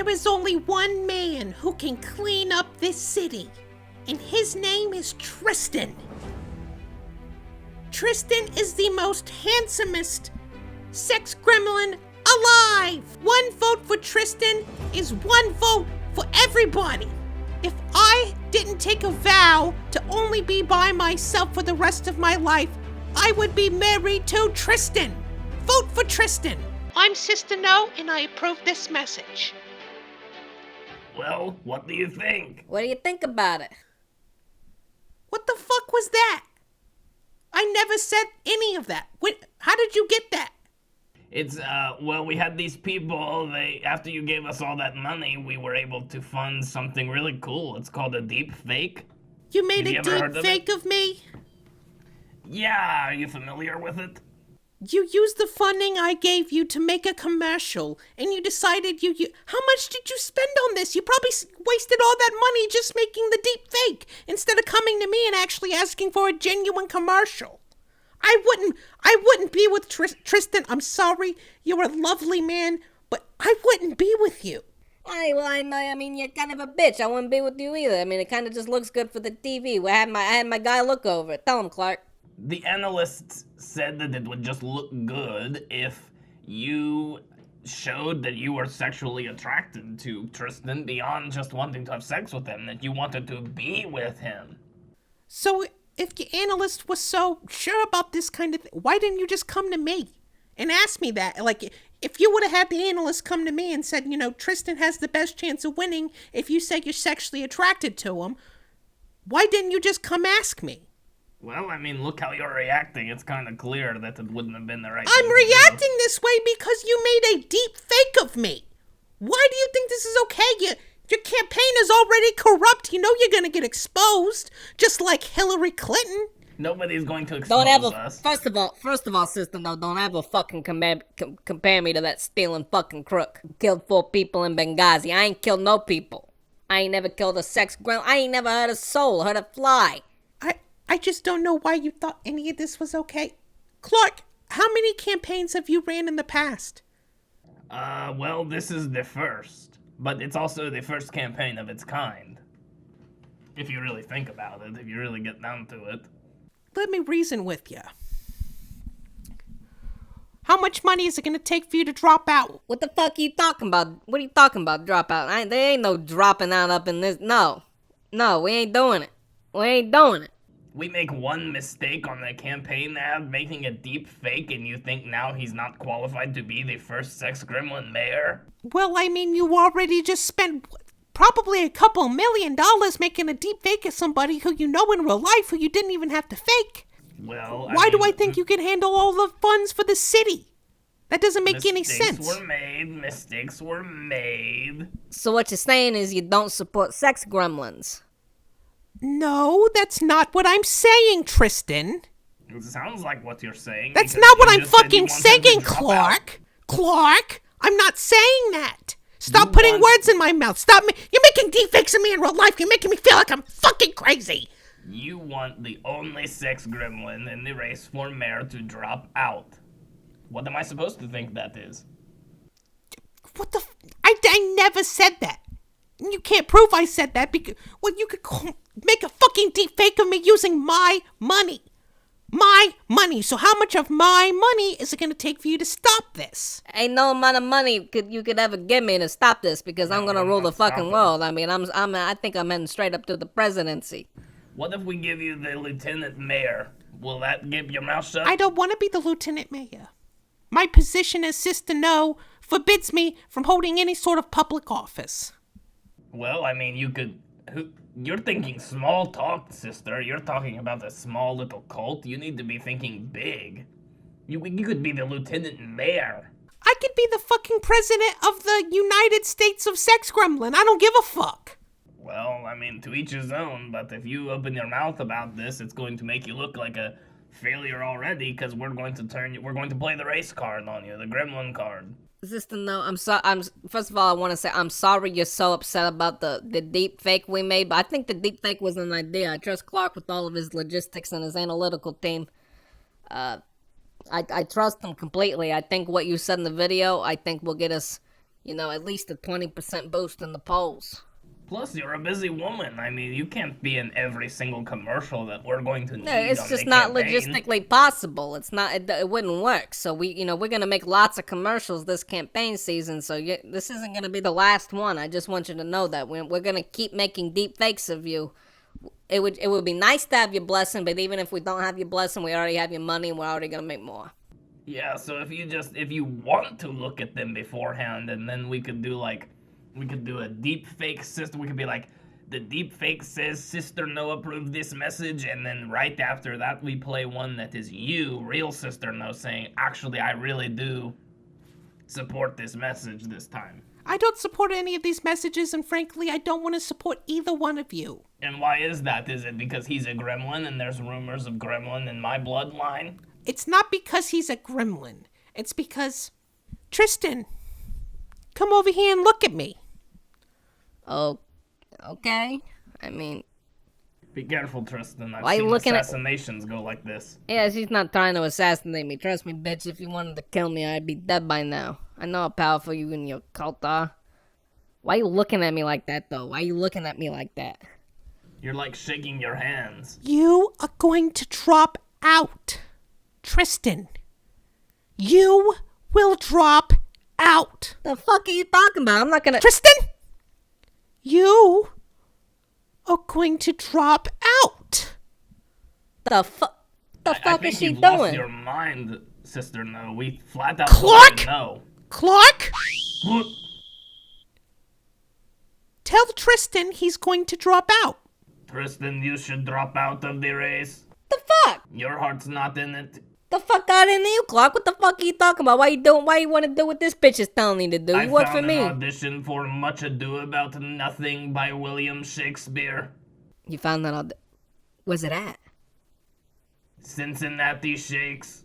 There is only one man who can clean up this city, and his name is Tristan. Tristan is the most handsomest sex gremlin alive! One vote for Tristan is one vote for everybody. If I didn't take a vow to only be by myself for the rest of my life, I would be married to Tristan. Vote for Tristan. I'm Sister No, and I approve this message. Well, what do you think? What do you think about it? What the fuck was that? I never said any of that. How did you get that? It's, well, we had these people, after you gave us all that money, we were able to fund something really cool. It's called a deep fake. You made a deep fake of me? Yeah, are you familiar with it? You used the funding I gave you to make a commercial, and you decided how much did you spend on this? You probably wasted all that money just making the deep fake, instead of coming to me and actually asking for a genuine commercial. I wouldn't be with Tristan. I'm sorry, you're a lovely man, but I wouldn't be with you. I mean, you're kind of a bitch. I wouldn't be with you either. I mean, it kind of just looks good for the TV. I had my guy look over it. Tell him, Clark. The analysts said that it would just look good if you showed that you were sexually attracted to Tristan beyond just wanting to have sex with him, that you wanted to be with him. So if the analyst was so sure about this kind of thing, why didn't you just come to me and ask me that? Like, if you would have had the analyst come to me and said, Tristan has the best chance of winning if you say you're sexually attracted to him, why didn't you just come ask me? Well, I mean, look how you're reacting. It's kind of clear that it wouldn't have been the right I'm reacting this way because you made a deep fake of me. Why do you think this is okay? Your campaign is already corrupt. You know you're going to get exposed, just like Hillary Clinton. Nobody's going to expose us. First of all, sister, no, don't ever fucking compare me to that stealing fucking crook. Killed 4 people in Benghazi. I ain't killed no people. I ain't never killed a sex girl. I ain't never hurt a soul, hurt a fly. I just don't know why you thought any of this was okay. Clark, how many campaigns have you ran in the past? Well, this is the first. But it's also the first campaign of its kind. If you really think about it, if you really get down to it. Let me reason with you. How much money is it going to take for you to drop out? What the fuck are you talking about? What are you talking about, drop out? There ain't no dropping out up in this. No, we ain't doing it. We ain't doing it. We make one mistake on the campaign ad, making a deep fake, and you think now he's not qualified to be the first sex gremlin mayor? Well, I mean, you already just spent probably a couple $1 million making a deep fake of somebody who you know in real life who you didn't even have to fake. Well, Why do I think you can handle all the funds for the city? That doesn't make any sense. Mistakes were made. So what you're saying is you don't support sex gremlins? No, that's not what I'm saying, Tristan. It sounds like what you're saying. That's not what I'm fucking saying, Clark. Clark, I'm not saying that. Stop putting words in my mouth. Stop me. You're making deepfakes of me in real life. You're making me feel like I'm fucking crazy. You want the only sex gremlin in the race for mayor to drop out. What am I supposed to think that is? What the I never said that. You can't prove I said that because, well, you could make a fucking deep fake of me using my money. My money. So how much of my money is it going to take for you to stop this? Ain't no amount of money you could ever give me to stop this because I'm going to rule the fucking world. I mean, I think I'm heading straight up to the presidency. What if we give you the lieutenant mayor? Will that give your mouth shut? I don't want to be the lieutenant mayor. My position as Sister No forbids me from holding any sort of public office. Well, I mean, you're thinking small talk, sister. You're talking about a small little cult. You need to be thinking big. You could be the lieutenant mayor. I could be the fucking president of the United States of Sex Gremlin. I don't give a fuck. Well, I mean, to each his own, but if you open your mouth about this, it's going to make you look like a failure already, because we're going to play the race card on you, the gremlin card. Sister, no, first of all, I want to say I'm sorry you're so upset about the deep fake we made, but I think the deep fake was an idea. I trust Clark with all of his logistics and his analytical team. I trust him completely. I think what you said in the video, I think will get us, You know, at least a 20% boost in the polls. Plus, you're a busy woman. I mean, you can't be in every single commercial that we're going to need. No, it's on just the not campaign. logistically possible. It's not. It wouldn't work. So we're gonna make lots of commercials this campaign season. So this isn't gonna be the last one. I just want you to know that we're gonna keep making deep fakes of you. It would be nice to have your blessing, but even if we don't have your blessing, we already have your money, and we're already gonna make more. Yeah, so if you want to look at them beforehand, and then we could do a deep fake system. We could be like, the deep fake says Sister No approved this message, and then right after that we play one that is you, real Sister No, saying, actually, I really do support this message this time. I don't support any of these messages, and frankly, I don't want to support either one of you. And why is that? Is it because he's a gremlin and there's rumors of gremlin in my bloodline? It's not because he's a gremlin. It's because... Tristan, come over here and look at me. Oh, okay. I mean, Be careful, Tristan. I've Why you seen looking at- assassinations go like this. yeah, she's not trying to assassinate me. Trust me, bitch. If you wanted to kill me, I'd be dead by now. I know how powerful you and your cult are. Why you looking at me like that, though? Why you looking at me like that? You're like shaking your hands. You are going to drop out. Tristan. You will drop out. The fuck are you talking about? I'm not gonna. Tristan! You are going to drop out. The fuck? The I fuck think is she you've lost doing? your mind, Sister No. We flat out Clark! no. Clark, tell Tristan he's going to drop out. Tristan, you should drop out of the race. The fuck? Your heart's not in it. The fuck out into you, Clark? What the fuck are you talking about? Why you want to do what this bitch is telling you to do? You work for me. I found an audition for Much Ado About Nothing by William Shakespeare. You found that out. Where's it at? Cincinnati Shakes.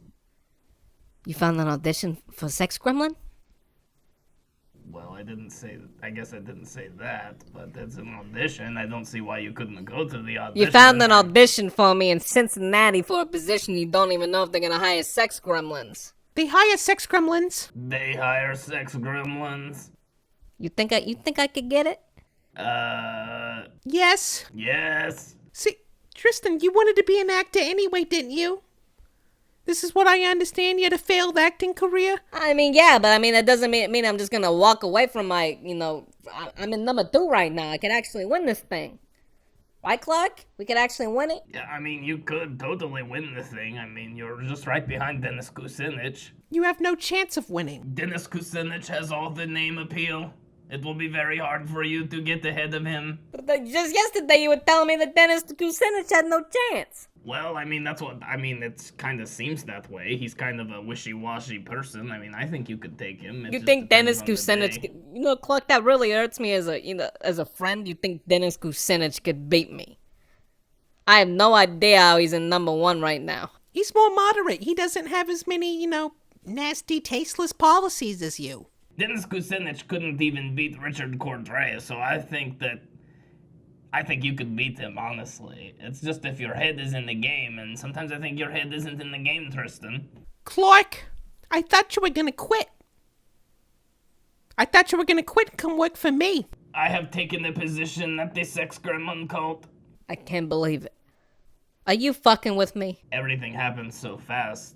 You found an audition for Sex Gremlin? Well, I guess I didn't say that, but it's an audition. I don't see why you couldn't go to the audition. You found an audition for me in Cincinnati for a position you don't even know if they're gonna hire sex gremlins. They hire sex gremlins. They hire sex gremlins. You think I could get it? Yes. Yes. See, Tristan, you wanted to be an actor anyway, didn't you? This is what I understand. You had a failed acting career. I mean, yeah, but I mean, that doesn't mean I'm just gonna walk away from my, I'm in number 2 right now. I could actually win this thing. Right, Clark? We could actually win it? Yeah, I mean, you could totally win the thing. I mean, you're just right behind Dennis Kucinich. You have no chance of winning. Dennis Kucinich has all the name appeal. It will be very hard for you to get ahead of him. Just yesterday you were telling me that Dennis Kucinich had no chance. Well, I mean, it kind of seems that way. He's kind of a wishy-washy person. I mean, I think you could take him. You think Dennis Kucinich could, Clark, that really hurts me as a friend. You think Dennis Kucinich could beat me? I have no idea how he's in number 1 right now. He's more moderate. He doesn't have as many, nasty, tasteless policies as you. Dennis Kucinich couldn't even beat Richard Cordray, so I think you could beat him, honestly. It's just if your head is in the game, and sometimes I think your head isn't in the game, Tristan. Clark, I thought you were gonna quit. I thought you were gonna quit and come work for me. I have taken a position at the Sex Gremlin cult. I can't believe it. Are you fucking with me? Everything happens so fast.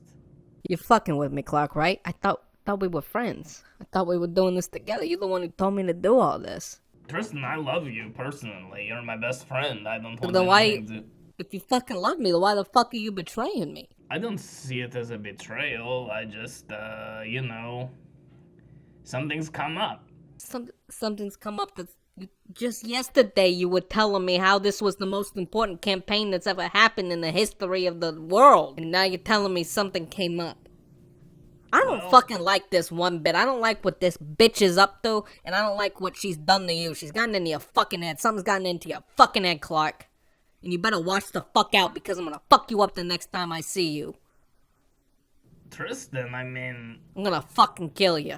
You're fucking with me, Clark, right? I thought we were friends. I thought we were doing this together. You're the one who told me to do all this. Tristan, I love you personally. You're my best friend. I don't want Then why, anything to... if you fucking love me, then why the fuck are you betraying me? I don't see it as a betrayal. I just, something's come up. Something's come up that's... Just yesterday you were telling me how this was the most important campaign that's ever happened in the history of the world. And now you're telling me something came up. I don't fucking like this one bit. I don't like what this bitch is up to, and I don't like what she's done to you. She's gotten into your fucking head. Something's gotten into your fucking head, Clark. And you better watch the fuck out, because I'm gonna fuck you up the next time I see you. Tristan, I mean... I'm gonna fucking kill you.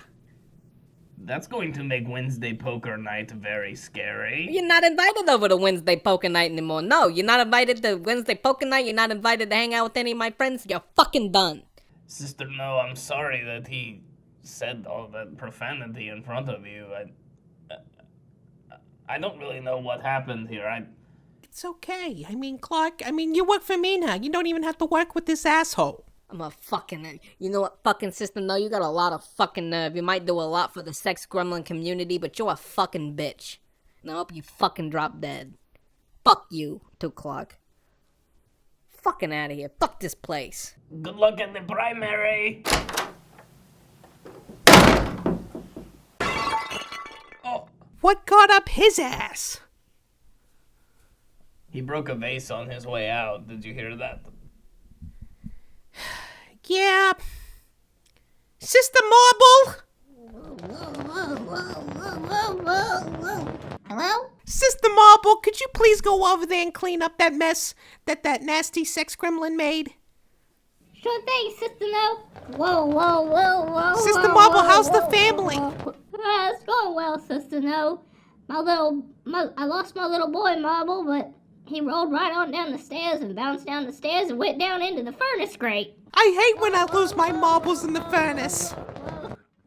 That's going to make Wednesday poker night very scary. You're not invited over to Wednesday poker night anymore. No, you're not invited to Wednesday poker night. You're not invited to hang out with any of my friends. You're fucking done. Sister No, I'm sorry that he said all that profanity in front of you. I don't really know what happened here. It's okay. I mean, Clark, you work for me now. You don't even have to work with this asshole. I'm a fucking... You know what, fucking sister? No, you got a lot of fucking nerve. You might do a lot for the sex gremlin community, but you're a fucking bitch. And I hope you fucking drop dead. Fuck you, too, Clark. Fucking out of here. Fuck this place. Good luck in the primary. Oh. What got up his ass? He broke a vase on his way out. Did you hear that? Yeah. Sister Marble? Hello? Sister Marble, could you please go over there and clean up that mess that nasty sex gremlin made? Sure thing, Sister No. Whoa. Sister Marble, how's the family? It's going well, Sister No. I lost my little boy, Marble, but he rolled right on down the stairs and bounced down the stairs and went down into the furnace grate. I hate when I lose my marbles in the furnace.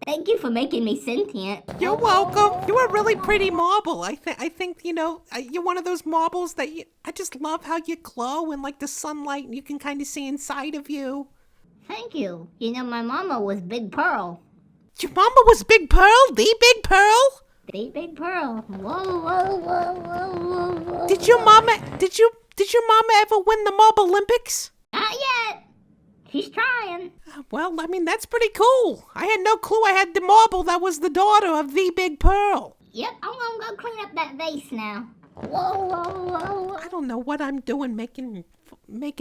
Thank you for making me sentient. You're welcome. You're a really pretty marble. I think, you're one of those marbles that I just love how you glow in like the sunlight and you can kind of see inside of you. Thank you. You know, my mama was Big Pearl. Your mama was Big Pearl? The Big Pearl? The Big Pearl. Whoa. Did your mama ever win the Marble Olympics? Not yet. She's trying. Well, that's pretty cool. I had no clue I had the marble that was the daughter of the Big Pearl. Yep, I'm gonna go clean up that vase now. Whoa. I don't know what I'm doing making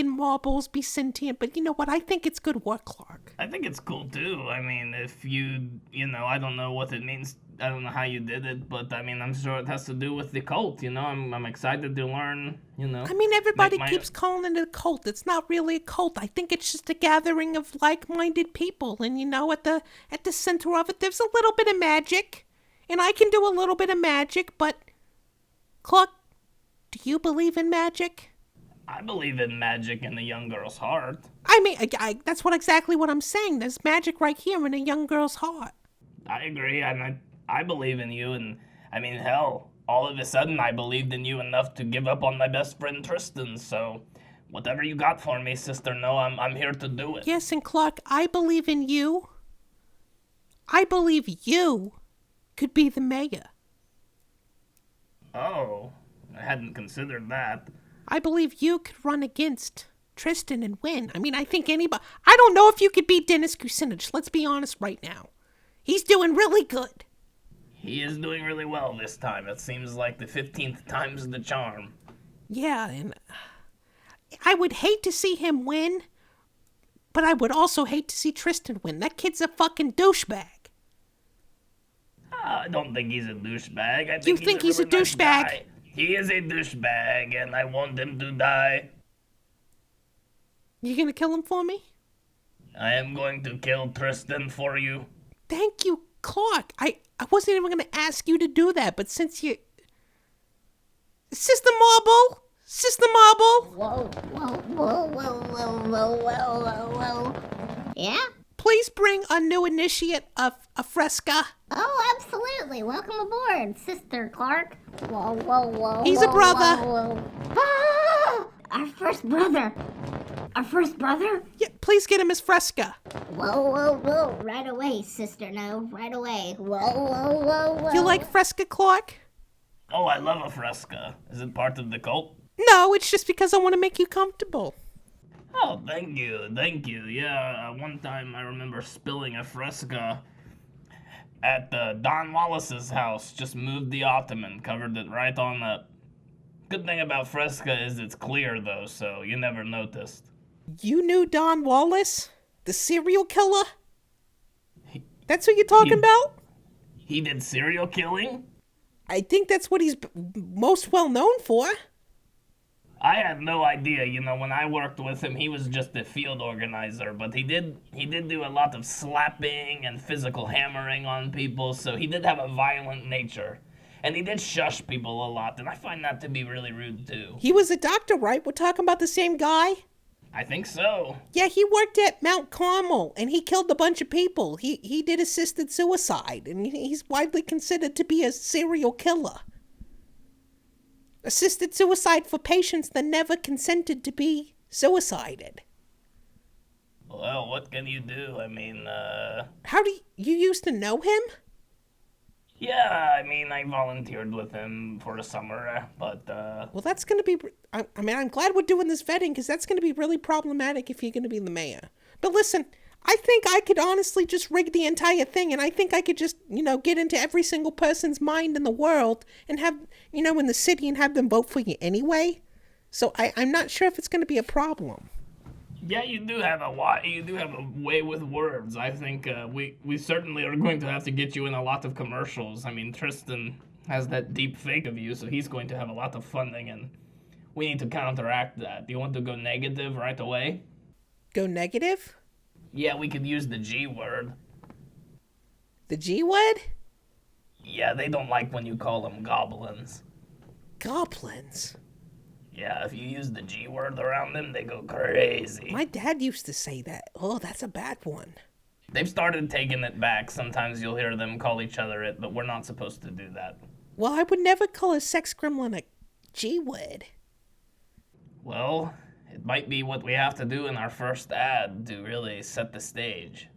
marbles be sentient, but you know what? I think it's good work, Clark. I think it's cool too. I mean, if I don't know what it means. I don't know how you did it, but I'm sure it has to do with the cult, I'm excited to learn, Everybody keeps calling it a cult. It's not really a cult. I think it's just a gathering of like-minded people, and at the center of it, there's a little bit of magic, and I can do a little bit of magic, but Clark, do you believe in magic? I believe in magic in a young girl's heart. That's exactly what I'm saying. There's magic right here in a young girl's heart. I agree, and I believe in you, and hell, all of a sudden I believed in you enough to give up on my best friend Tristan, so whatever you got for me, Sister No, I'm here to do it. Yes, and Clark, I believe in you. I believe you could be the mayor. Oh, I hadn't considered that. I believe you could run against Tristan and win. I think anybody... I don't know if you could beat Dennis Kucinich, let's be honest right now. He's doing really good. He is doing really well this time. It seems like the 15th time's the charm. Yeah, and I would hate to see him win, but I would also hate to see Tristan win. That kid's a fucking douchebag. I don't think he's a douchebag. You think he's a douchebag? Nice guy. He is a douchebag, and I want him to die. You gonna kill him for me? I am going to kill Tristan for you. Thank you, Clark. I wasn't even going to ask you to do that, but since you... Sister Marble! Whoa. Yeah? Please bring a new initiate of a Fresca. Oh, absolutely. Welcome aboard, Sister Clark. Whoa. He's a brother. Whoa. Ah! Our first brother. Yeah, please get him his Fresca. Whoa. Right away, Sister No. Right away. Whoa. You like Fresca, Clark? Oh, I love a fresca. Is it part of the cult? No, it's just because I want to make you comfortable. Oh, thank you. Yeah, one time I remember spilling a fresca at Don Wallace's house. Just moved the ottoman, covered it right on up. Good thing about fresca is it's clear, though, so you never noticed. You knew Don Wallace? The serial killer? That's what you're talking about? He did serial killing? I think that's what he's most well known for. I had no idea. When I worked with him, he was just a field organizer, but he did do a lot of slapping and physical hammering on people, so he did have a violent nature. And he did shush people a lot, and I find that to be really rude, too. He was a doctor, right? We're talking about the same guy? I think so. Yeah, he worked at Mount Carmel, and he killed a bunch of people. He did assisted suicide, and he's widely considered to be a serial killer. Assisted suicide for patients that never consented to be suicided. Well, what can you do? I mean, How do you used to know him? yeah, I mean, I volunteered with him for a summer, but, Well, that's going to be... I mean, I'm glad we're doing this vetting, because that's going to be really problematic if you're going to be the mayor. But listen, I think I could honestly just rig the entire thing, and I think I could just, get into every single person's mind in the world and have, in the city and have them vote for you anyway. So I'm not sure if it's going to be a problem. yeah, you do have a way with words. I think we certainly are going to have to get you in a lot of commercials. I mean, Tristan has that deep fake of you, so he's going to have a lot of funding, and we need to counteract that. Do you want to go negative right away? Go negative? Yeah, we could use the G word. The G word? Yeah, they don't like when you call them goblins. Goblins? Yeah, if you use the G word around them, they go crazy. My dad used to say that. Oh, that's a bad one. They've started taking it back. Sometimes you'll hear them call each other it, but we're not supposed to do that. Well, I would never call a sex gremlin a G word. Well, it might be what we have to do in our first ad to really set the stage.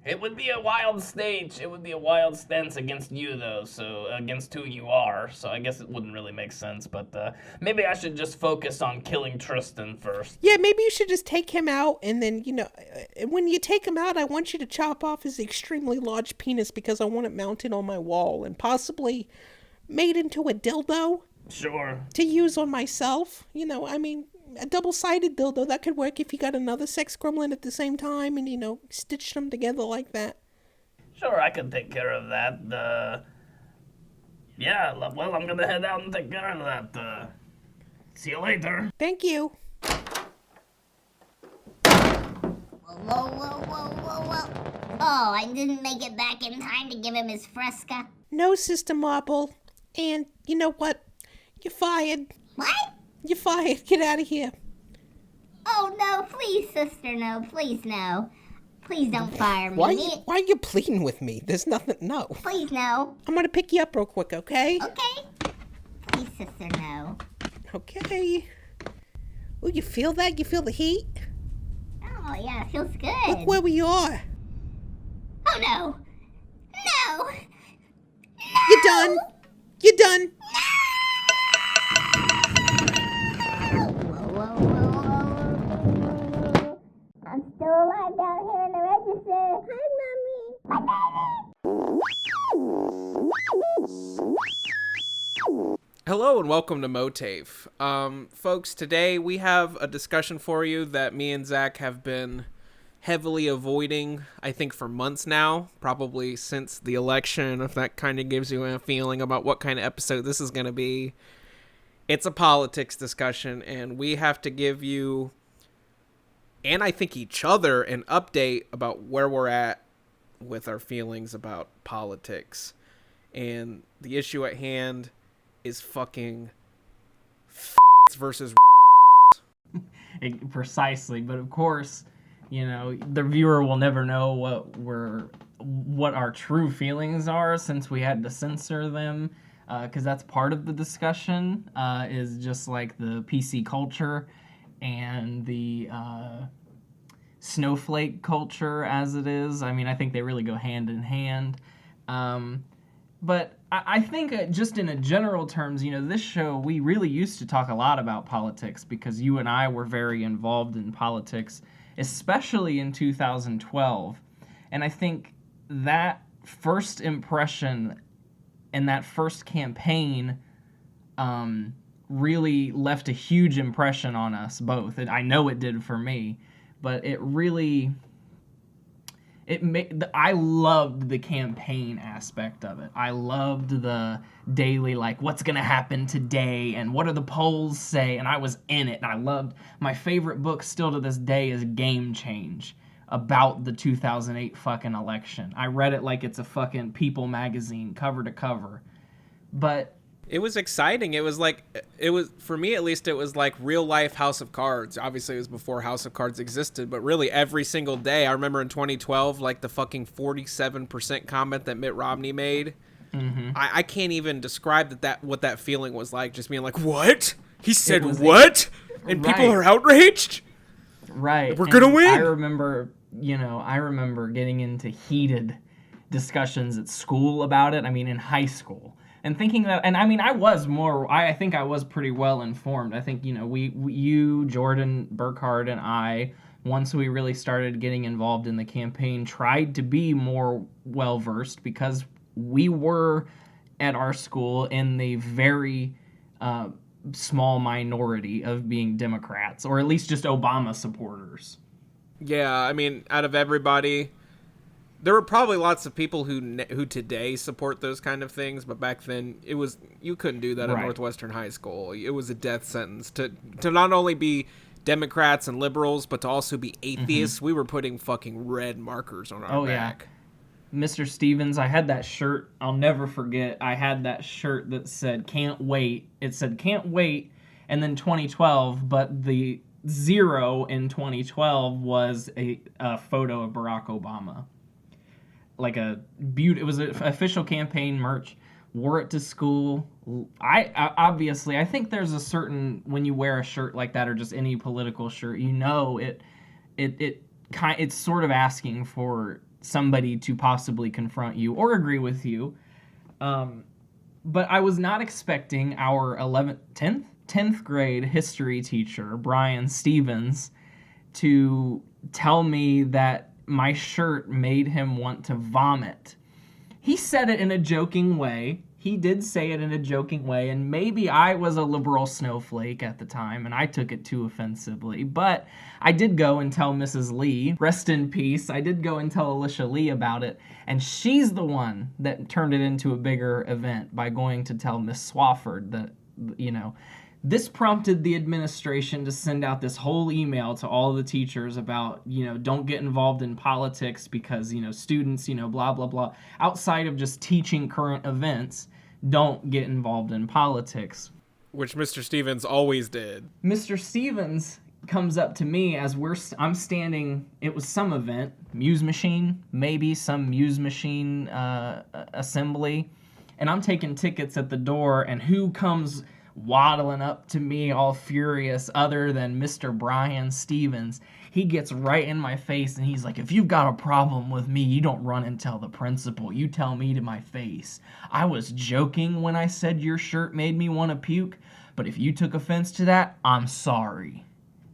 It would be a wild stage. It would be a wild stance against you, though, so against who you are. So I guess it wouldn't really make sense, but maybe I should just focus on killing Tristan first. Yeah, maybe you should just take him out, and then, when you take him out, I want you to chop off his extremely large penis because I want it mounted on my wall and possibly made into a dildo Sure. to use on myself. A double-sided dildo, that could work if you got another sex gremlin at the same time and, stitch them together like that. Sure, I can take care of that. Yeah, well, I'm gonna head out and take care of that. See you later. Thank you. Whoa. Oh, I didn't make it back in time to give him his fresca. No, Sister Marble. And you know what? You're fired. What? You're fired. Get out of here. Oh, no, please, sister, no. Please, no. Please don't fire me. Why are you pleading with me? There's nothing. No. Please, no. I'm going to pick you up real quick, okay? Okay. Please, sister, no. Okay. Oh, you feel that? You feel the heat? Oh, yeah, it feels good. Look where we are. Oh, no. No. You're done. You're done. I'm still alive down here in the register. Hi, Mommy. Hello and welcome to MOATAIF. Folks, today we have a discussion for you that me and Zach have been heavily avoiding, I think, for months now, probably since the election, if that kind of gives you a feeling about what kind of episode this is going to be. It's a politics discussion, and we have to give you, and I think each other, an update about where we're at with our feelings about politics. And the issue at hand is fucking versus Precisely, but of course, the viewer will never know what our true feelings are since we had to censor them, because that's part of the discussion, is just like the PC culture and the snowflake culture as it is. I mean, I think they really go hand in hand. But I think just in a general terms, this show, we really used to talk a lot about politics because you and I were very involved in politics, especially in 2012. And I think that first impression and that first campaign really left a huge impression on us both. And I know it did for me, but it really... I loved the campaign aspect of it. I loved the daily, what's going to happen today and what do the polls say, and I was in it. And I loved, my favorite book still to this day is Game Change, about the 2008 fucking election. I read it like it's a fucking People magazine, cover to cover. But It was exciting. It was for me at least, it was like real life House of Cards. Obviously, it was before House of Cards existed, but really every single day. I remember in 2012, like the fucking 47% comment that Mitt Romney made. Mm-hmm. I can't even describe what that feeling was like. Just being like, what? He said what? And people are outraged? Right. We're going to win. I remember getting into heated discussions at school about it. I mean, in high school. And thinking that, and I mean, I think I was pretty well informed. I think, you, Jordan, Burkhardt, and I, once we really started getting involved in the campaign, tried to be more well-versed because we were at our school in the very small minority of being Democrats, or at least just Obama supporters. Yeah, I mean, out of everybody, there were probably lots of people who today support those kind of things, but back then you couldn't do that at Northwestern High School. It was a death sentence to not only be Democrats and liberals, but to also be atheists. Mm-hmm. We were putting fucking red markers on our back. Yeah. Mr. Stevens, I had that shirt. I'll never forget. I had that shirt that said "Can't wait." It said "Can't wait," and then 2012, but the 0 in 2012 was a photo of Barack Obama. Like it was an official campaign merch. Wore it to school. I obviously, I think there's a certain, when you wear a shirt like that or just any political shirt, it's sort of asking for somebody to possibly confront you or agree with you. But I was not expecting our 10th grade history teacher, Brian Stevens, to tell me that my shirt made him want to vomit. He said it in a joking way. He did say it in a joking way, and maybe I was a liberal snowflake at the time, and I took it too offensively. But I did go and tell Mrs. Lee, rest in peace, I did go and tell Alicia Lee about it, and she's the one that turned it into a bigger event by going to tell Miss Swafford that, this prompted the administration to send out this whole email to all the teachers about, don't get involved in politics because, students, blah, blah, blah. Outside of just teaching current events, don't get involved in politics. Which Mr. Stevens always did. Mr. Stevens comes up to me as I'm standing, it was some event, Muse Machine, maybe some Muse Machine assembly, and I'm taking tickets at the door, and who comes waddling up to me all furious other than Mr. Brian Stevens? He gets right in my face and he's like, if you've got a problem with me, you don't run and tell the principal. You tell me to my face. I was joking when I said your shirt made me want to puke, but if you took offense to that, I'm sorry.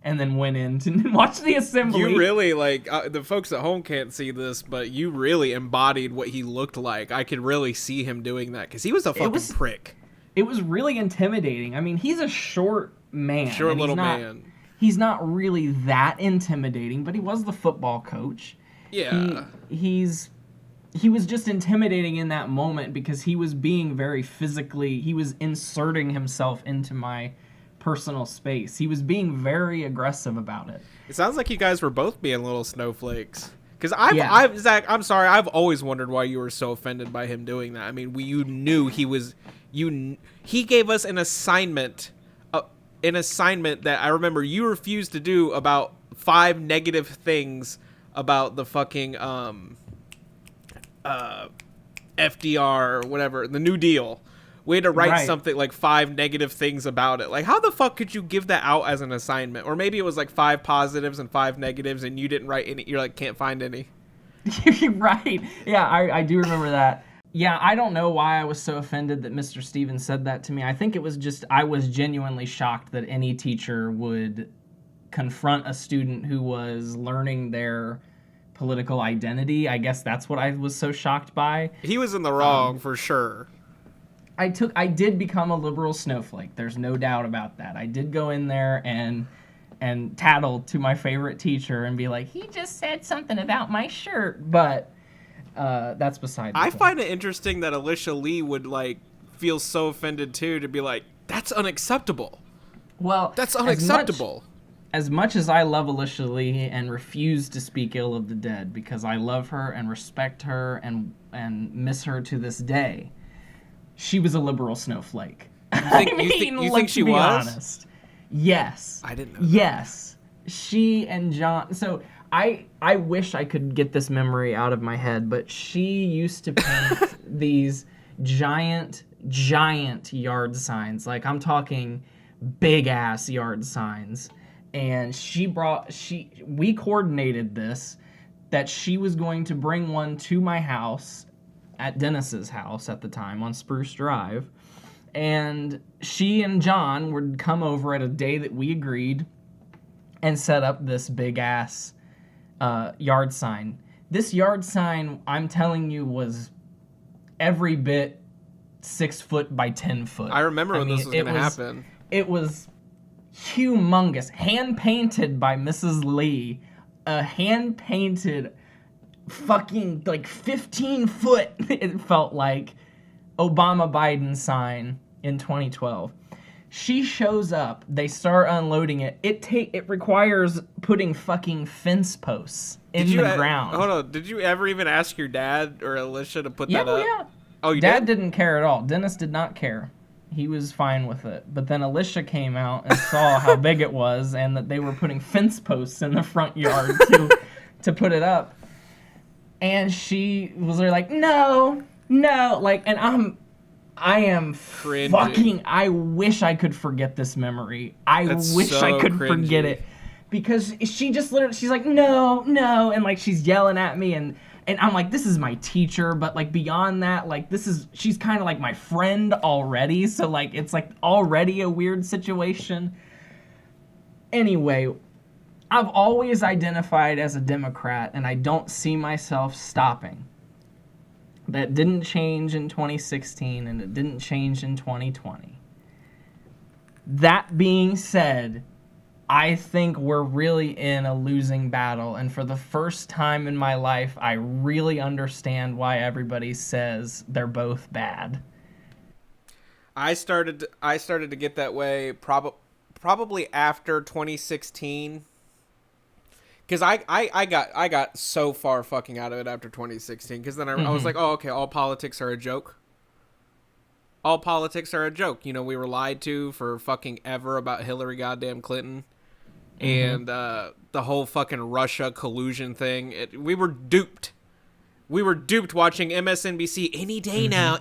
And then went in to watch the assembly. You really, the folks at home can't see this, but you really embodied what he looked like. I could really see him doing that because he was a fucking prick. It was really intimidating. I mean, he's a short man. Short little man. He's not really that intimidating, but he was the football coach. Yeah. He was just intimidating in that moment because he was being very he was inserting himself into my personal space. He was being very aggressive about it. It sounds like you guys were both being little snowflakes. Because Zach, I'm sorry, I've always wondered why you were so offended by him doing that. I mean, you knew he gave us an assignment that I remember you refused to do about 5 negative things about the fucking FDR or whatever, the New Deal. We had to write something like 5 negative things about it. Like, how the fuck could you give that out as an assignment? Or maybe it was like 5 positives and 5 negatives and you didn't write any. You're like, can't find any. Right. Yeah, I do remember that. Yeah, I don't know why I was so offended that Mr. Stevens said that to me. I think it was just, I was genuinely shocked that any teacher would confront a student who was learning their political identity. I guess that's what I was so shocked by. He was in the wrong, for sure. I did become a liberal snowflake. There's no doubt about that. I did go in there and tattle to my favorite teacher and be like, he just said something about my shirt, but that's beside the point. I find it interesting that Alicia Lee would feel so offended too, to be like, that's unacceptable. Well, that's unacceptable. As much as I love Alicia Lee and refuse to speak ill of the dead because I love her and respect her and miss her to this day, she was a liberal snowflake. You think she was? Honest. Yes. I didn't know that. Yes. She and John. So I wish I could get this memory out of my head, but she used to paint these giant yard signs. Like, I'm talking big ass yard signs. And we coordinated this, that she was going to bring one to my house, at Dennis's house at the time on Spruce Drive. And she and John would come over at a day that we agreed and set up this big ass yard sign. This yard sign, I'm telling you, was every bit 6 foot by 10 foot. I remember when this was going to happen. It was humongous, hand painted by Mrs. Lee, a hand painted fucking like 15 foot, it felt like, Obama Biden sign in 2012. She shows up, they start unloading it. It requires putting fucking fence posts in the ground. Hold on, did you ever even ask your dad or Alicia to put that up? Yeah. Oh, you Dad did? didn't care at all. Dennis did not care. He was fine with it. But then Alicia came out and saw how big it was and that they were putting fence posts in the front yard to put it up. And she was like, no, like, and I am cringy. fucking, I wish I could forget this memory. That's wish so I could cringy. forget it. Because she just literally, she's like, no, and like she's yelling at me and I'm like, this is my teacher, but like beyond that, like she's kind of like my friend already, so like it's like already a weird situation. Anyway, I've always identified as a Democrat, and I don't see myself stopping. That didn't change in 2016, and it didn't change in 2020. That being said, I think we're really in a losing battle, and for the first time in my life, I really understand why everybody says they're both bad. I started to get that way probably after 2016. Because I got so far fucking out of it after 2016. Because then I was like, oh, okay, all politics are a joke. All politics are a joke. You know, we were lied to for fucking ever about Hillary goddamn Clinton. And the whole fucking Russia collusion thing. We were duped. We were duped watching MSNBC. Any day now.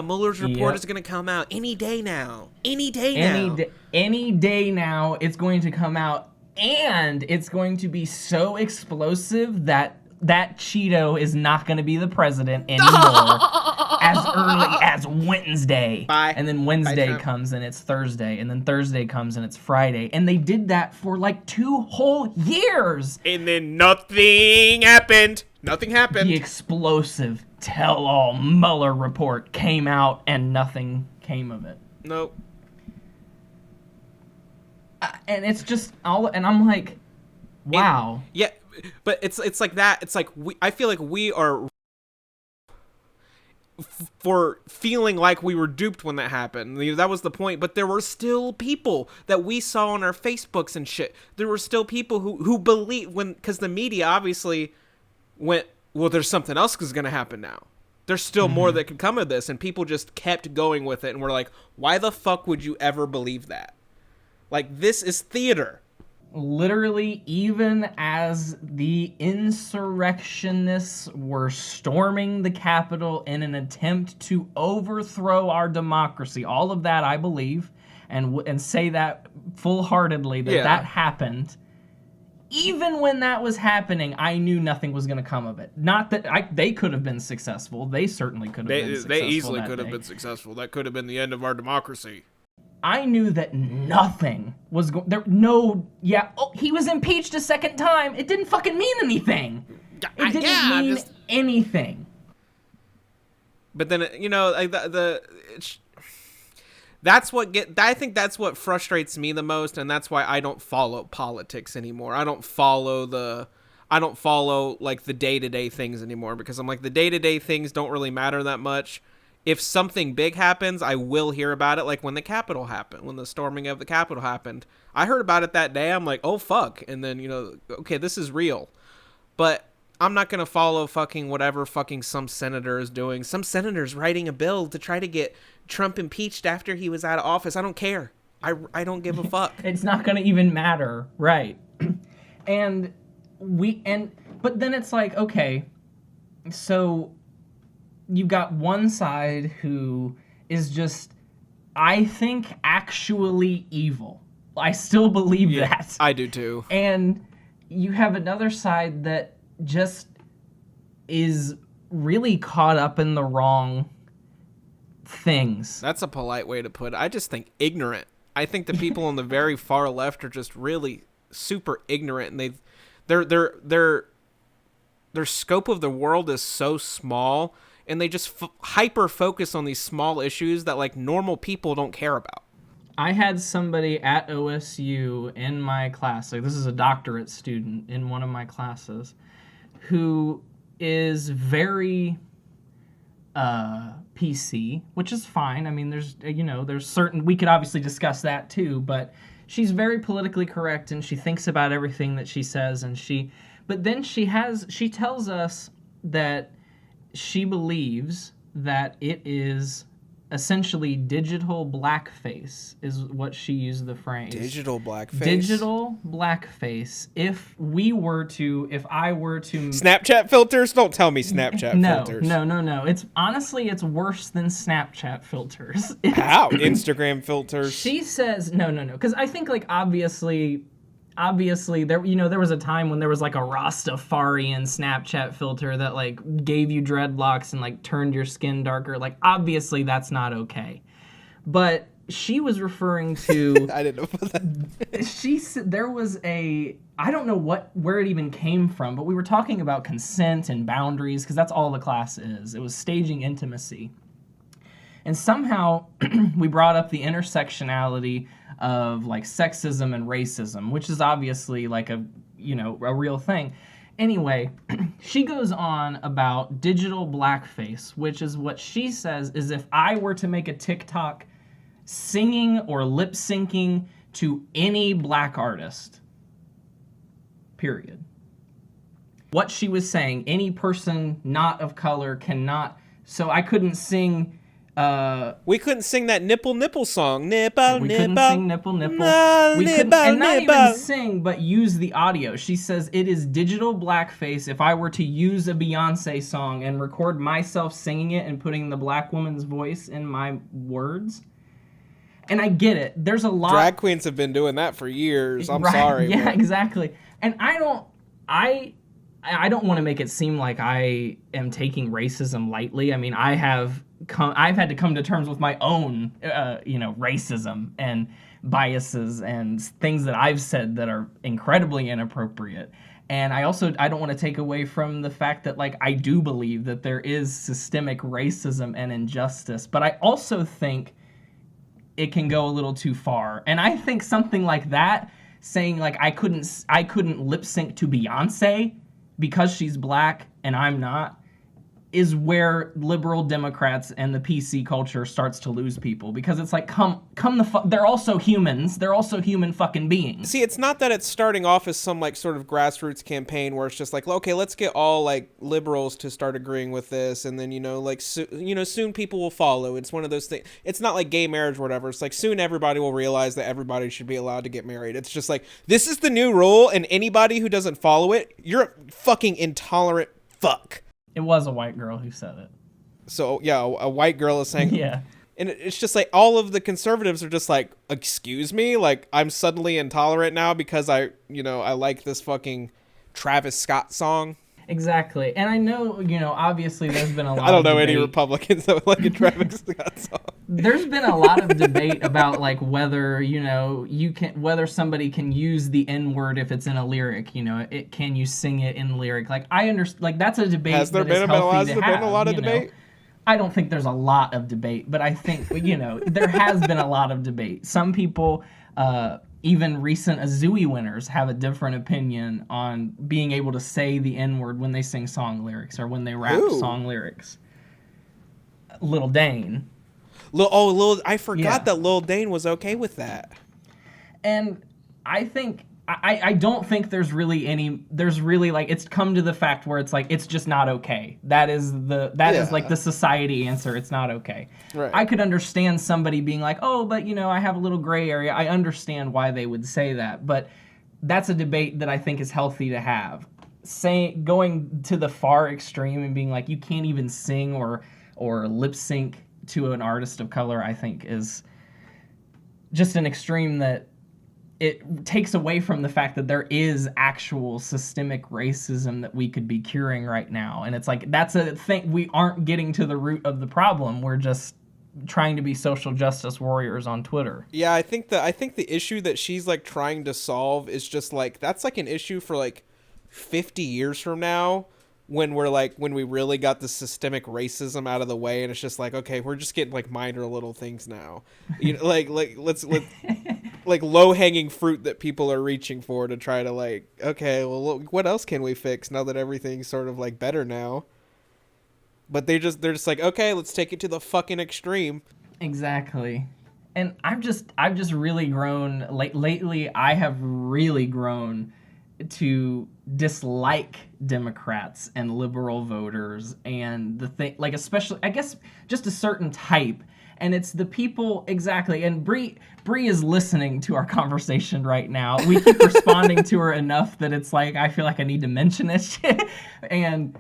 Mueller's report is going to come out. Any day now. Any day now it's going to come out. And it's going to be so explosive that Cheeto is not going to be the president anymore as early as Wednesday. Bye. And then Wednesday comes and it's Thursday. And then Thursday comes and it's Friday. And they did that for like 2 whole years. And then nothing happened. Nothing happened. The explosive tell-all Mueller report came out and nothing came of it. Nope. And it's just all, and I'm like, wow. Yeah, but it's like that. It's like I feel like we are for feeling like we were duped when that happened. You know, that was the point. But there were still people that we saw on our Facebooks and shit. There were still people who believe because the media obviously went, well, there's something else is going to happen now. There's still more that could come of this, and people just kept going with it, and we're like, why the fuck would you ever believe that? Like, this is theater. Literally, even as the insurrectionists were storming the Capitol in an attempt to overthrow our democracy, all of that I believe, and say that full-heartedly that happened. Even when that was happening, I knew nothing was going to come of it. Not that they could have been successful. They certainly could have been successful. They easily could have been successful. That could have been the end of our democracy. I knew that nothing was going. He was impeached a second time. It didn't fucking mean anything. It didn't mean anything. But then, you know, like I think that's what frustrates me the most, and that's why I don't follow politics anymore. I don't follow like the day-to-day things anymore, because I'm like, the day-to-day things don't really matter that much. If something big happens, I will hear about it, like when the Capitol happened, when the storming of the Capitol happened. I heard about it that day. I'm like, oh, fuck. And then, you know, okay, this is real. But I'm not going to follow fucking whatever fucking some senator is doing. Some senator's writing a bill to try to get Trump impeached after he was out of office. I don't care. I don't give a fuck. It's not going to even matter. Right. But then it's like, okay, so you've got one side who is just, I think, actually evil. I still believe that. I do too. And you have another side that just is really caught up in the wrong things. That's a polite way to put it. I just think ignorant. I think the people on the very far left are just really super ignorant, and their scope of the world is so small, and they just hyper focus on these small issues that like normal people don't care about. I had somebody at OSU in my class, like this is a doctorate student in one of my classes, who is very PC, which is fine. I mean, there's certain, we could obviously discuss that too, but she's very politically correct and she thinks about everything that she says, but then she tells us that she believes that it is essentially digital blackface is what she used the phrase. Digital blackface. Digital blackface. If I were to Snapchat filters? Don't tell me Snapchat filters. No. It's honestly worse than Snapchat filters. How? Instagram filters. She says no, because I think like obviously there was a time when there was like a Rastafarian Snapchat filter that like gave you dreadlocks and like turned your skin darker. Like obviously that's not okay. But she was referring to I didn't know about that. She said there was I don't know where it even came from, but we were talking about consent and boundaries because that's all the class is. It was staging intimacy. And somehow we brought up the intersectionality of like sexism and racism, which is obviously like a real thing. Anyway, she goes on about digital blackface, which is what she says is if I were to make a TikTok singing or lip syncing to any black artist, period. What she was saying, any person not of color cannot, so I couldn't sing. We couldn't sing that nipple song. Nipple. We couldn't sing nipple. We couldn't, and not even sing, but use the audio. She says it is digital blackface if I were to use a Beyonce song and record myself singing it and putting the black woman's voice in my words. And I get it. There's a lot. Drag queens have been doing that for years. I'm sorry. Yeah, exactly. And I don't want to make it seem like I am taking racism lightly. I mean, I've had to come to terms with my own, racism and biases and things that I've said that are incredibly inappropriate. And I don't want to take away from the fact that, like, I do believe that there is systemic racism and injustice, but I also think it can go a little too far. And I think something like that, saying like I couldn't lip sync to Beyonce because she's black and I'm not, is where liberal Democrats and the PC culture starts to lose people, because it's like, they're also humans. They're also human fucking beings. See, it's not that it's starting off as some like sort of grassroots campaign where it's just like, okay, let's get all like liberals to start agreeing with this, and then soon people will follow. It's one of those things. It's not like gay marriage or whatever. It's like soon everybody will realize that everybody should be allowed to get married. It's just like, this is the new rule, and anybody who doesn't follow it, you're a fucking intolerant fuck. It was a white girl who said it. So, yeah, a white girl is saying... Yeah. And it's just like all of the conservatives are just like, excuse me? Like, I'm suddenly intolerant now because I like this fucking Travis Scott song. Exactly. And I know, obviously there's been a lot of I don't know debate. any Republicans that would like a Travis Scott song. There's been a lot of debate about like whether, whether somebody can use the N-word if it's in a lyric, can you sing it in lyric? Like I understand, like that's a debate. Has there been a lot of debate? I don't think there's a lot of debate, but I think, there has been a lot of debate. Some people, even recent Azui winners, have a different opinion on being able to say the N-word when they sing song lyrics or when they rap song lyrics. Lil Dane. I forgot that Lil Dane was okay with that. And I think I don't think there's really like, it's come to the fact where it's like, it's just not okay. That is like the society answer. It's not okay. Right. I could understand somebody being like, oh, but I have a little gray area. I understand why they would say that, but that's a debate that I think is healthy to have. Going to the far extreme and being like, you can't even sing or lip sync to an artist of color, I think is just an extreme that it takes away from the fact that there is actual systemic racism that we could be curing right now. And it's like, that's a thing. We aren't getting to the root of the problem. We're just trying to be social justice warriors on Twitter. Yeah, I think the issue that she's like trying to solve is just like, that's like an issue for like 50 years from now, when we really got the systemic racism out of the way, and it's just like, okay, we're just getting like minor little things now, like let's like low-hanging fruit that people are reaching for to try to like, okay, well, what else can we fix now that everything's sort of like better now? But they're just like, okay, let's take it to the fucking extreme. Exactly. And I've just really grown lately. I have really grown to dislike Democrats and liberal voters, and the thing, like, especially, I guess, just a certain type. And it's the people, exactly. And Bree is listening to our conversation right now. We keep responding to her enough that it's like, I feel like I need to mention it. And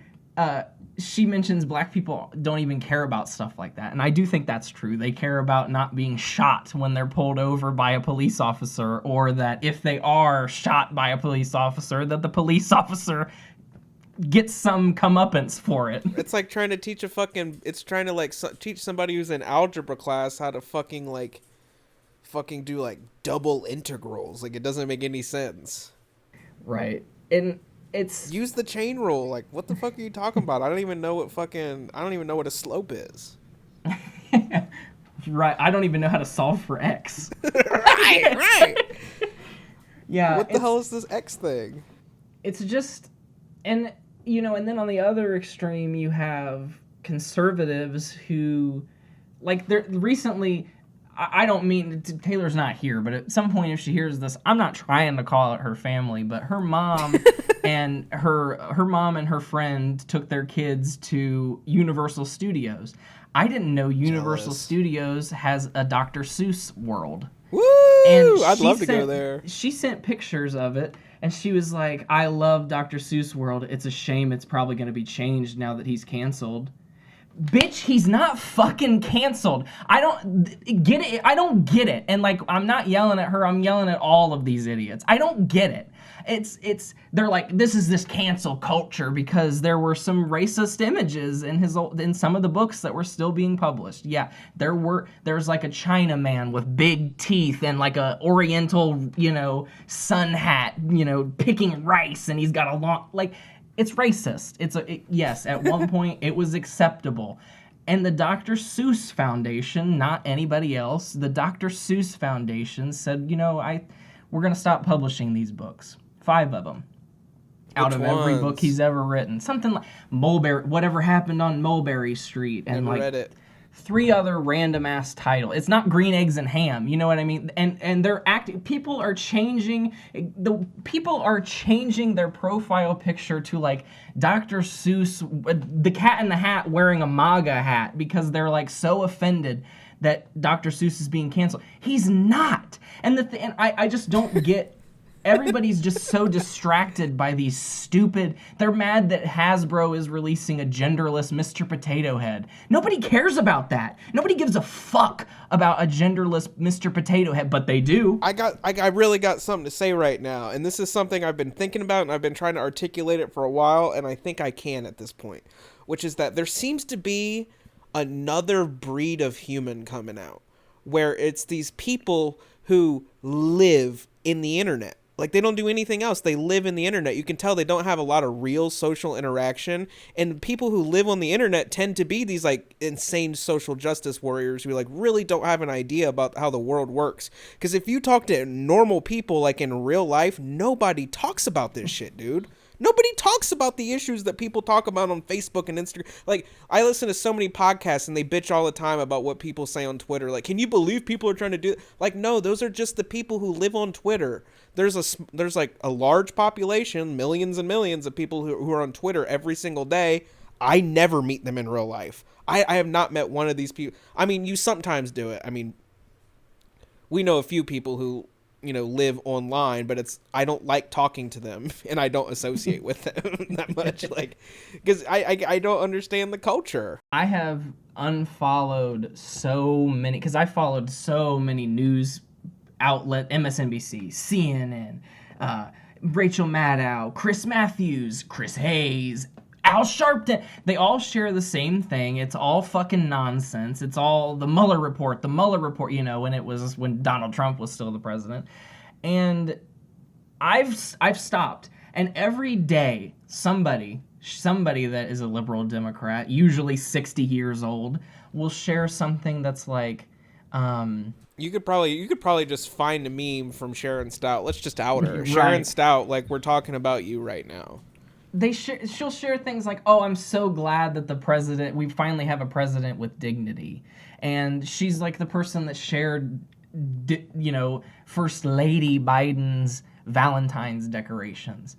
she mentions black people don't even care about stuff like that. And I do think that's true. They care about not being shot when they're pulled over by a police officer, or that if they are shot by a police officer, that the police officer gets some comeuppance for it. It's like trying to teach teach somebody who's in algebra class how to fucking do like double integrals. Like, it doesn't make any sense. Right. And it's, use the chain rule. Like, what the fuck are you talking about? I don't even know what a slope is. Right. I don't even know how to solve for X. right. Yeah. What the hell is this X thing? It's just, and then on the other extreme, you have conservatives who, like, they're recently, I don't mean, Taylor's not here, but at some point if she hears this, I'm not trying to call it her family, but her mom and her mom and her friend took their kids to Universal Studios. I didn't know Universal Studios has a Dr. Seuss world. Woo! And I'd love to go there. She sent pictures of it, and she was like, I love Dr. Seuss World. It's a shame it's probably going to be changed now that he's canceled. Bitch, he's not fucking canceled. I don't get it. I don't get it. And like, I'm not yelling at her. I'm yelling at all of these idiots. I don't get it. They're like, this is this cancel culture because there were some racist images in some of the books that were still being published. Yeah, there's like a Chinaman with big teeth and like a Oriental, sun hat, picking rice, and he's got a long, like, it's racist. Yes, at one point it was acceptable. And the Dr. Seuss Foundation, not anybody else, the Dr. Seuss Foundation said, we're going to stop publishing these books. 5 of them. Out of every book he's ever written. Something like Mulberry, Whatever Happened on Mulberry Street. And Never read it. 3 other random ass titles. It's not Green Eggs and Ham, you know what I mean? And they're people are changing their profile picture to like Dr. Seuss, the Cat in the Hat wearing a MAGA hat, because they're like so offended that Dr. Seuss is being canceled. He's not. And I just don't get. Everybody's just so distracted by these stupid. They're mad that Hasbro is releasing a genderless Mr. Potato Head. Nobody cares about that. Nobody gives a fuck about a genderless Mr. Potato Head, but they do. I really got something to say right now, and this is something I've been thinking about, and I've been trying to articulate it for a while, and I think I can at this point, which is that there seems to be another breed of human coming out, where it's these people who live in the internet. Like, they don't do anything else. They live in the internet. You can tell they don't have a lot of real social interaction. And people who live on the internet tend to be these, like, insane social justice warriors who, like, really don't have an idea about how the world works. Because if you talk to normal people, like, in real life, nobody talks about this shit, dude. Nobody talks about the issues that people talk about on Facebook and Instagram. Like, I listen to so many podcasts and they bitch all the time about what people say on Twitter. Like, can you believe people are trying to do it? Like, no, those are just the people who live on Twitter. There's like a large population, millions and millions of people who are on Twitter every single day. I never meet them in real life. I have not met one of these people. I mean, you sometimes do it. I mean, we know a few people who, live online, but I don't like talking to them and I don't associate with them that much. Like, because I don't understand the culture. I have unfollowed so many, because I followed so many news outlet, MSNBC, CNN, Rachel Maddow, Chris Matthews, Chris Hayes, Al Sharpton. They all share the same thing. It's all fucking nonsense. It's all the Mueller report, when Donald Trump was still the president. And I've stopped. And every day, somebody that is a liberal Democrat, usually 60 years old, will share something that's like, You could probably just find a meme from Sharon Stout. Let's just out her. Right. Sharon Stout, like, we're talking about you right now. She'll share things like, oh, I'm so glad that we finally have a president with dignity. And she's like the person that shared, First Lady Biden's Valentine's decorations.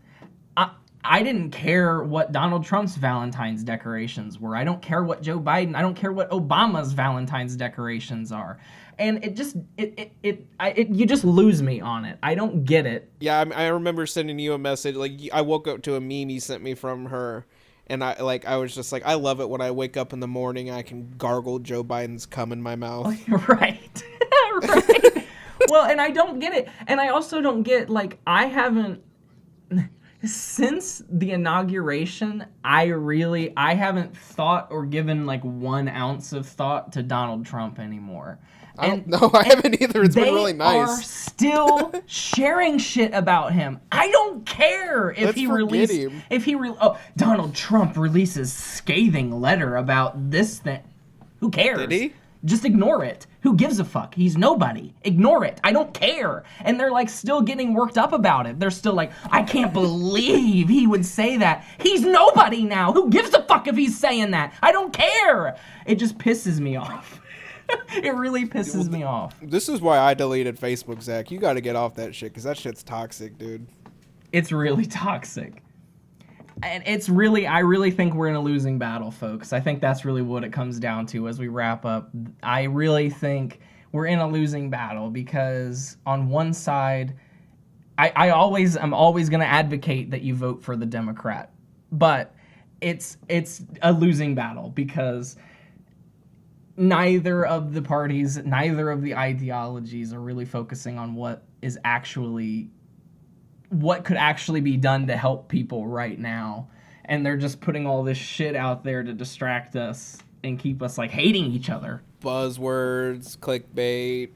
I didn't care what Donald Trump's Valentine's decorations were. I don't care what I don't care what Obama's Valentine's decorations are. And you just lose me on it. I don't get it. Yeah, I remember sending you a message. Like, I woke up to a meme you sent me from her, and I was just like, I love it when I wake up in the morning, I can gargle Joe Biden's cum in my mouth. Right. Right. Well, and I don't get it. And I also don't get, like, since the inauguration, I haven't thought or given like 1 ounce of thought to Donald Trump anymore. I haven't either. It's been really nice. They are still sharing shit about him. I don't care if Donald Trump releases scathing letter about this thing. Who cares? Did he? Just ignore it. Who gives a fuck? He's nobody. Ignore it. I don't care. And they're like still getting worked up about it. They're still like, I can't believe he would say that. He's nobody now. Who gives a fuck if he's saying that? I don't care. It just pisses me off. It really pisses me off. This is why I deleted Facebook, Zach. You got to get off that shit, because that shit's toxic, dude. It's really toxic. And I really think we're in a losing battle, folks. I think that's really what it comes down to as we wrap up. I really think we're in a losing battle because on one side, I'm always going to advocate that you vote for the Democrat. But it's a losing battle because neither of the parties, neither of the ideologies are really focusing on what could actually be done to help people right now. And they're just putting all this shit out there to distract us and keep us like hating each other. Buzzwords, clickbait,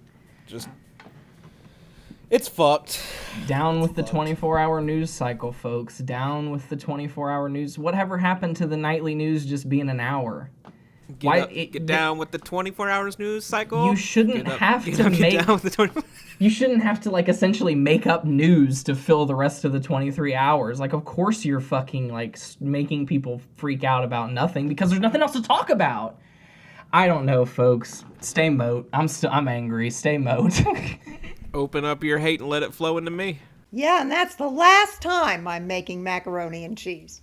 it's fucked. Down with the 24-hour news cycle, folks. Down with the 24-hour news. Whatever happened to the nightly news just being an hour? Get down with the 24 hours news cycle. You shouldn't have to like essentially make up news to fill the rest of the 23 hours. Like, of course you're fucking like making people freak out about nothing because there's nothing else to talk about. I don't know, folks. Stay moat. I'm angry. Stay moat. Open up your hate and let it flow into me. Yeah, and that's the last time I'm making macaroni and cheese.